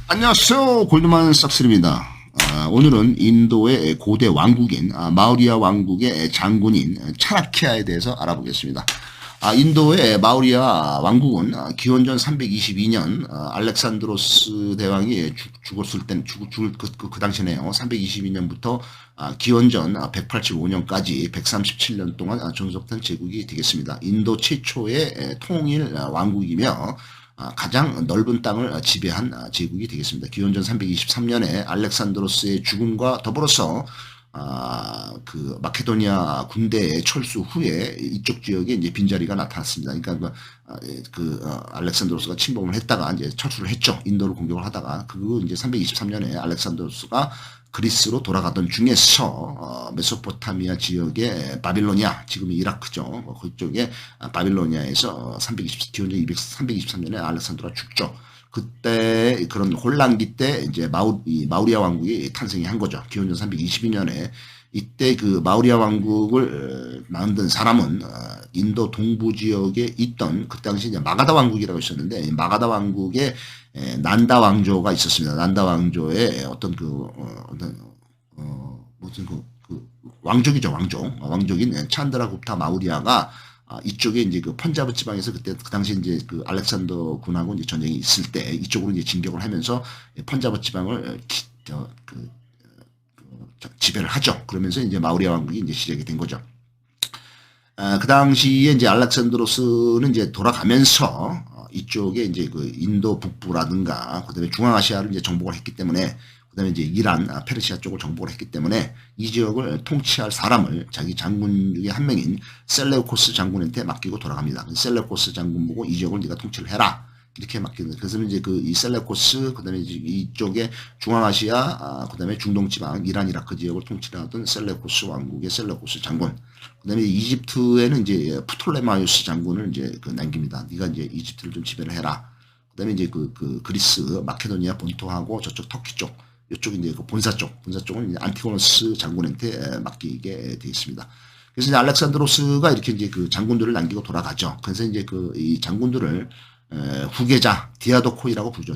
안녕하세요. 골드만삭스입니다. 오늘은 인도의 고대 왕국인 마우리아 왕국의 장군인 차라키아에 대해서 알아보겠습니다. 인도의 마우리아 왕국은 기원전 322년 알렉산드로스 대왕이 죽었을 땐 그 당시네요. 322년부터 기원전 185년까지 137년 동안 존속된 제국이 되겠습니다. 인도 최초의 통일 왕국이며 가장 넓은 땅을 지배한 제국이 되겠습니다. 기원전 323년에 알렉산드로스의 죽음과 더불어서 그 마케도니아 군대의 철수 후에 이쪽 지역에 이제 빈자리가 나타났습니다. 그러니까 알렉산드로스가 침범을 했다가 이제 철수를 했죠. 인도를 공격을 하다가 그 이제 323년에 알렉산드로스가 그리스로 돌아가던 중에서 메소포타미아 지역의 바빌로니아, 지금이 이라크죠. 그쪽에 바빌로니아에서 기원전 323년에 알렉산드로가 죽죠. 그때 그런 혼란기 때 이제 마우리아 왕국이 탄생이 한 거죠. 기원전 322년에 이때 그 마우리아 왕국을 만든 사람은 인도 동부 지역에 있던 그 당시 이제 마가다 왕국이라고 있었는데 마가다 왕국의 난다 왕조가 있었습니다. 난다 왕조의 무슨 그 왕족이죠, 왕족인 찬드라 굽타 마우리아가 이쪽에 이제 그 펀자브 지방에서 그때 그 당시 이제 그 알렉산더 군하고 이제 전쟁이 있을 때 이쪽으로 이제 진격을 하면서 펀자브 지방을 지배를 하죠. 그러면서 이제 마우리아 왕국이 이제 시작이 된 거죠. 그 당시에 이제 알렉산드로스는 이제 돌아가면서 이쪽에 이제 그 인도 북부라든가 그다음에 중앙아시아를 이제 정복을 했기 때문에 그다음에 이제 이란, 페르시아 쪽을 정복을 했기 때문에 이 지역을 통치할 사람을 자기 장군 중에 한 명인 셀레우코스 장군한테 맡기고 돌아갑니다. 셀레우코스 장군 보고 이 지역을 네가 통치를 해라. 이렇게 맡깁니다. 그래서 이제 이 셀레우코스, 그다음에 이쪽에 중앙아시아, 그다음에 중동지방, 이란, 이라크 지역을 통치하던 셀레우코스 왕국의 셀레우코스 장군. 그다음에 이집트에는 이제 프톨레마이오스 장군을 이제 남깁니다. 네가 이제 이집트를 좀 지배를 해라. 그다음에 이제 그리스, 마케도니아 본토하고 저쪽 터키 쪽, 이쪽 이제 그 본사쪽은 이제 안티고노스 장군한테 맡기게 되어 있습니다. 그래서 이제 알렉산드로스가 이렇게 이제 그 장군들을 남기고 돌아가죠. 그래서 이제 이 장군들을 후계자 디아도코이라고 부르죠.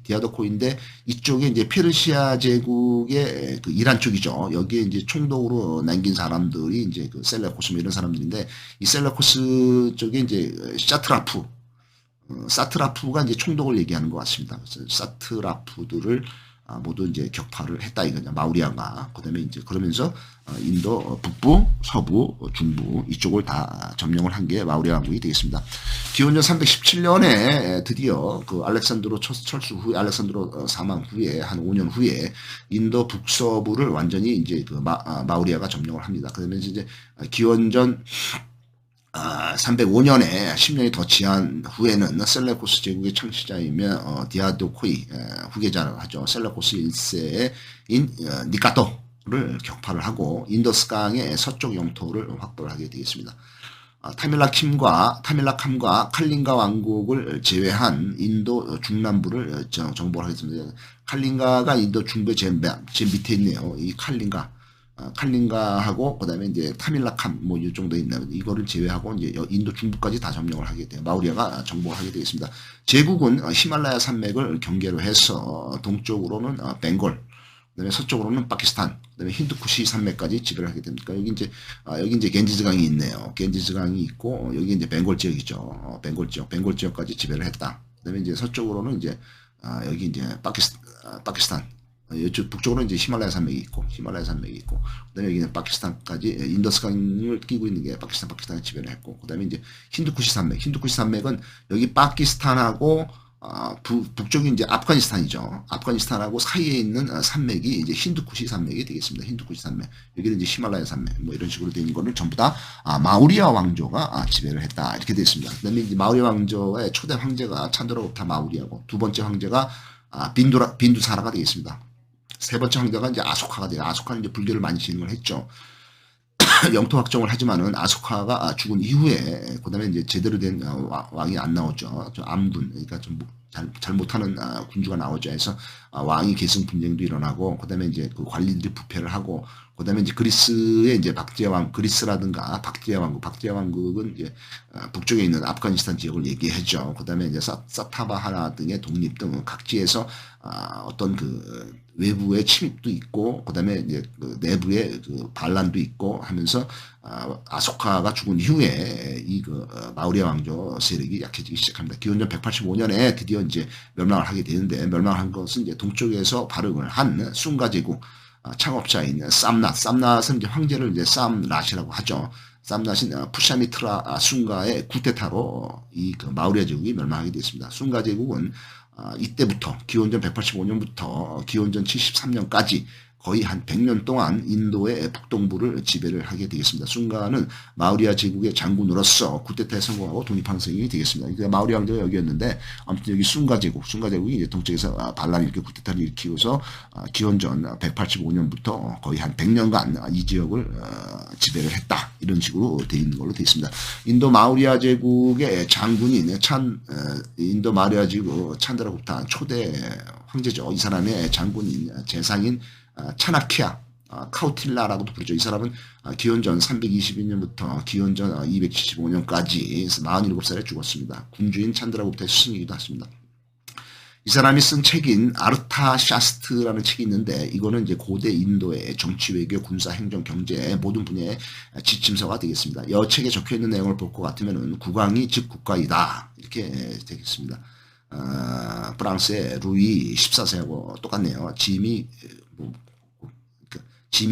디아도코이인데 이쪽에 이제 페르시아 제국의 그 이란 쪽이죠. 여기에 이제 총독으로 남긴 사람들이 이제 그 셀레코스 이런 사람들인데 이 셀레코스 쪽에 이제 사트라프가 이제 총독을 얘기하는 것 같습니다. 그래서 사트라프들을 모두 이제 격파를 했다 이거냐 마우리아가. 그다음에 이제 그러면서 인도 북부, 서부, 중부 이쪽을 다 점령을 한 게 마우리아 왕국이 되겠습니다. 기원전 317년에 드디어 그 알렉산드로 철수 후에 알렉산드로 사망 후에 한 5년 후에 인도 북서부를 완전히 이제 그 마우리아가 점령을 합니다. 그러면서 이제 기원전 305년에 10년이 더 지난 후에는 셀레코스 제국의 창시자이며 디아도코이 후계자라고 하죠. 셀레코스 1세인 니카토를 격파를 하고 인더스강의 서쪽 영토를 확보를 하게 되겠습니다. 타밀라캄과 칼린가 왕국을 제외한 인도 중남부를 정복을 하겠습니다. 칼린가가 인도 중부의 제일 밑에 있네요. 이 칼린가하고 그다음에 이제 타밀라캄 뭐 이 정도 있나 이거를 제외하고 이제 인도 중부까지 다 점령을 하게 돼요. 마우리아가 정복을 하게 되겠습니다. 제국은 히말라야 산맥을 경계로 해서 동쪽으로는 벵골, 그다음에 서쪽으로는 파키스탄, 그다음에 힌두쿠시 산맥까지 지배를 하게 됩니다. 여기 이제 겐지즈강이 있네요. 겐지즈강이 있고 여기 이제 벵골 지역이죠. 벵골 지역까지 지배를 했다. 그다음에 이제 서쪽으로는 이제 여기 이제 파키스탄. 이쪽 북쪽으로는 이제 히말라야 산맥이 있고, 그다음에 여기는 파키스탄까지 인더스강을 끼고 있는 게 파키스탄에 지배를 했고, 그다음에 이제 힌두쿠시 산맥은 여기 파키스탄하고 북쪽이 이제 아프가니스탄이죠. 아프가니스탄하고 사이에 있는 산맥이 이제 힌두쿠시 산맥이 되겠습니다. 힌두쿠시 산맥. 여기는 이제 히말라야 산맥. 뭐 이런 식으로 되는 거를 전부 다 마우리아 왕조가 지배를 했다. 이렇게 되어 있습니다. 그다음에 이제 마우리아 왕조의 초대 황제가 찬드라굽타 마우리아고 두 번째 황제가 빈두사라가 되겠습니다. 세 번째 황제가 이제 아소카가 돼요. 아소카는 이제 불교를 많이 진행을 했죠. 영토 확정을 하지만은 아소카가 죽은 이후에 그다음에 이제 제대로 된 왕이 안 나오죠. 암군, 그러니까 좀 잘 못하는 군주가 나오죠. 해서 왕위 계승 분쟁도 일어나고 그다음에 이제 그 관리들이 부패를 하고 그다음에 이제 그리스의 이제 그리스라든가 박디아 왕국은 이제 북쪽에 있는 아프가니스탄 지역을 얘기하죠. 그다음에 이제 사타바하라 등의 독립 등 각지에서 어떤 그 외부의 침입도 있고 그다음에 이제 그 내부의 그 반란도 있고 하면서 아소카가 죽은 이후에 이 그 마우리아 왕조 세력이 약해지기 시작합니다. 기원전 185년에 드디어 이제 멸망을 하게 되는데 멸망한 것은 이제 동쪽에서 발흥을 한 숭가 제국 창업자인 쌈낫은 이제 황제를 이제 쌈낫이라고 하죠. 쌈낫인 푸샤미트라 숭가의 쿠데타로 이 그 마우리아 제국이 멸망하게 되었습니다. 숭가 제국은 이때부터 기원전 185년부터 기원전 73년까지 거의 한 100년 동안 인도의 북동부를 지배를 하게 되겠습니다. 숭가는 마우리아 제국의 장군으로서 쿠데타에 성공하고 독립항쟁이 되겠습니다. 그러니까 마우리아 왕조가 여기였는데 아무튼 여기 숭가 제국이 이제 동쪽에서 반란을 일으켜 쿠데타를 일으키고서 기원전 185년부터 거의 한 100년간 이 지역을 지배를 했다. 이런 식으로 되어 있는 걸로 되어 있습니다. 인도 마우리아 제국의 장군인 인도 마우리아 제국 찬드라구프타 초대 황제죠. 이 사람의 장군인 재상인 차나키아 카우틸라라고도 부르죠. 이 사람은 기원전 322년부터 기원전 275년까지 47살에 죽었습니다. 군주인 찬드라구프타의 스승이기도 했습니다. 이 사람이 쓴 책인 아르타샤스트라는 책이 있는데 이거는 이제 고대 인도의 정치, 외교, 군사, 행정, 경제 모든 분야의 지침서가 되겠습니다. 이 책에 적혀 있는 내용을 볼 것 같으면은 국왕이 즉 국가이다 이렇게 되겠습니다. 프랑스의 루이 14세하고 똑같네요. 짐이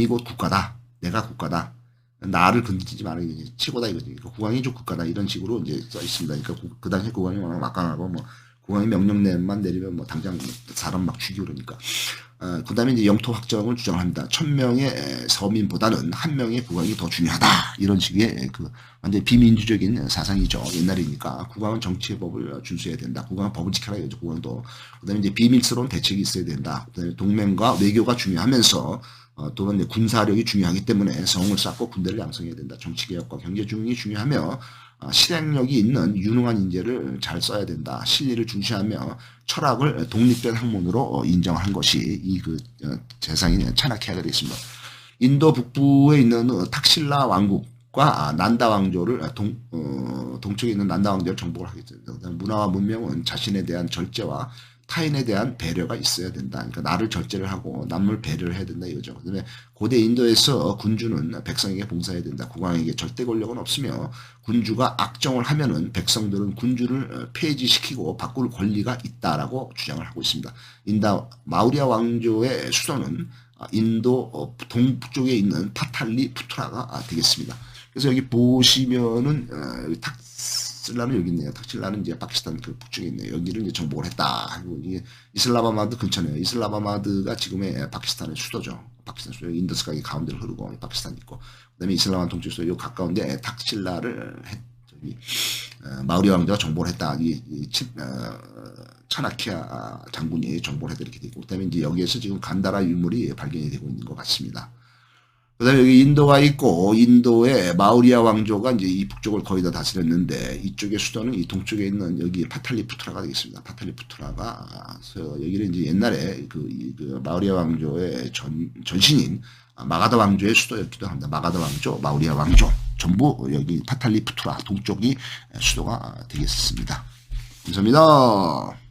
곧 국가다. 내가 국가다. 나를 건드리지 말아. 최고다 이거지. 그러니까 국왕이 좀 국가다. 이런 식으로 이제 써 있습니다. 그러니까 그 당시에 국왕이 워낙 막강하고 뭐 국왕이 명령만 내리면 뭐 당장 사람 막 죽이고 그러니까. 그 다음에 이제 영토 확정을 주장합니다. 1000명의 서민보다는 한 명의 국왕이 더 중요하다. 이런 식의 그 완전 비민주적인 사상이죠. 옛날이니까. 국왕은 정치의 법을 준수해야 된다. 국왕은 법을 지켜라 이거죠. 국왕도. 그 다음에 이제 비밀스러운 대책이 있어야 된다. 그 다음에 동맹과 외교가 중요하면서 또는 군사력이 중요하기 때문에 성을 쌓고 군대를 양성해야 된다. 정치개혁과 경제중흥이 중요하며 실행력이 있는 유능한 인재를 잘 써야 된다. 실리를 중시하며 철학을 독립된 학문으로 인정한 것이 이 그 재상인 차나키아가 되어 있습니다. 인도 북부에 있는 탁실라 왕국과 난다 왕조를 동쪽에 있는 난다 왕조를 정복을 하게 됩니다. 문화와 문명은 자신에 대한 절제와 타인에 대한 배려가 있어야 된다. 그러니까 나를 절제를 하고 남을 배려를 해야 된다 이거죠. 그다음에 고대 인도에서 군주는 백성에게 봉사해야 된다. 국왕에게 절대 권력은 없으며 군주가 악정을 하면은 백성들은 군주를 폐지시키고 바꿀 권리가 있다라고 주장을 하고 있습니다. 마우리아 왕조의 수도는 인도 동북쪽에 있는 파탈리 푸트라가 되겠습니다. 그래서 여기 보시면은 탁실라는 여기 있네요. 탁실라는 이제 파키스탄 그 북쪽에 있네요. 여기를 이제 정복을 했다. 하고 이게 이슬라마바드 근처네요. 이슬라마바드가 지금의 파키스탄의 수도죠. 파키스탄 수도 인더스강이 가운데를 흐르고 파키스탄 있고 그다음에 이슬라마 동쪽에서 요 가까운데 탁실라를 마우리아 왕자가 정복을 했다. 차나키아 장군이 정복을 해다 이렇게 되고 그다음에 이제 여기에서 지금 간다라 유물이 발견이 되고 있는 것 같습니다. 그 다음에 여기 인도가 있고, 인도의 마우리아 왕조가 이제 이 북쪽을 거의 다 다스렸는데, 이쪽의 수도는 이 동쪽에 있는 여기 파탈리푸트라가 되겠습니다. 파탈리푸트라가, 여기는 이제 옛날에 그 마우리아 왕조의 전신인 마가다 왕조의 수도였기도 합니다. 마가다 왕조, 마우리아 왕조. 전부 여기 파탈리푸트라, 동쪽이 수도가 되겠습니다. 감사합니다.